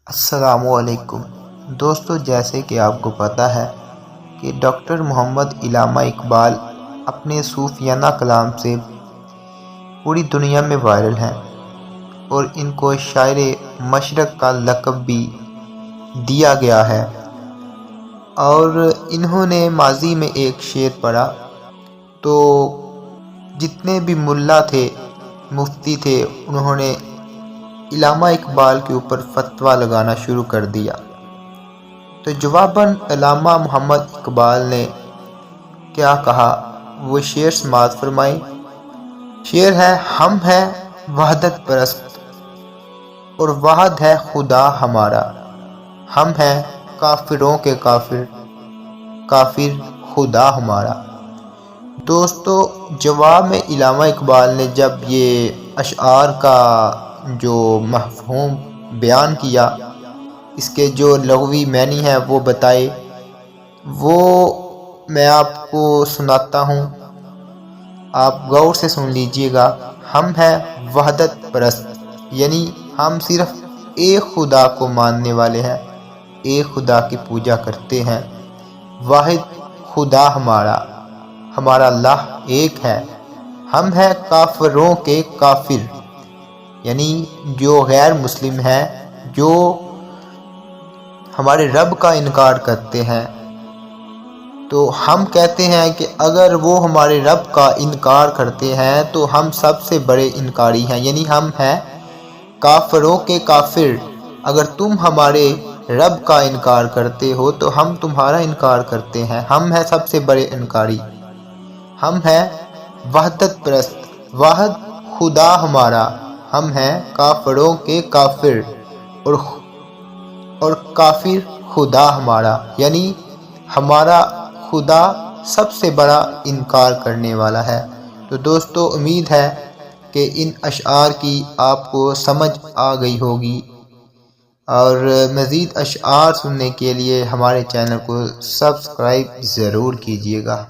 السلام علیکم دوستو، جیسے کہ آپ کو پتہ ہے کہ ڈاکٹر محمد علامہ اقبال اپنے صوفیانہ کلام سے پوری دنیا میں وائرل ہیں اور ان کو شاعر مشرق کا لقب بھی دیا گیا ہے۔ اور انہوں نے ماضی میں ایک شعر پڑھا تو جتنے بھی ملا تھے، مفتی تھے، انہوں نے علامہ اقبال کے اوپر فتویٰ لگانا شروع کر دیا۔ تو جواباً علامہ محمد اقبال نے کیا کہا، وہ شعر سماعت فرمائیں۔ شعر ہے: ہم ہیں وحدت پرست اور واحد ہے خدا ہمارا، ہم ہیں کافروں کے کافر، کافر خدا ہمارا۔ دوستو، جواب میں علامہ اقبال نے جب یہ اشعار کا جو مفہوم بیان کیا، اس کے جو لغوی معنی ہے وہ بتائے، وہ میں آپ کو سناتا ہوں، آپ غور سے سن لیجئے گا۔ ہم ہیں وحدت پرست، یعنی ہم صرف ایک خدا کو ماننے والے ہیں، ایک خدا کی پوجا کرتے ہیں۔ واحد خدا ہمارا، ہمارا اللہ ایک ہے۔ ہم ہیں کافروں کے کافر، یعنی جو غیر مسلم ہیں، جو ہمارے رب کا انکار کرتے ہیں۔ تو ہم کہتے ہیں کہ اگر وہ ہمارے رب کا انکار کرتے ہیں تو ہم سب سے بڑے انکاری ہیں، یعنی ہم ہیں کافروں کے کافر۔ اگر تم ہمارے رب کا انکار کرتے ہو تو ہم تمہارا انکار کرتے ہیں، ہم ہیں سب سے بڑے انکاری۔ ہم ہیں وحدت پرست، واحد خدا ہمارا، ہم ہیں کافروں کے کافر اور کافر خدا ہمارا، یعنی ہمارا خدا سب سے بڑا انکار کرنے والا ہے۔ تو دوستو، امید ہے کہ ان اشعار کی آپ کو سمجھ آ گئی ہوگی، اور مزید اشعار سننے کے لیے ہمارے چینل کو سبسکرائب ضرور کیجیے گا۔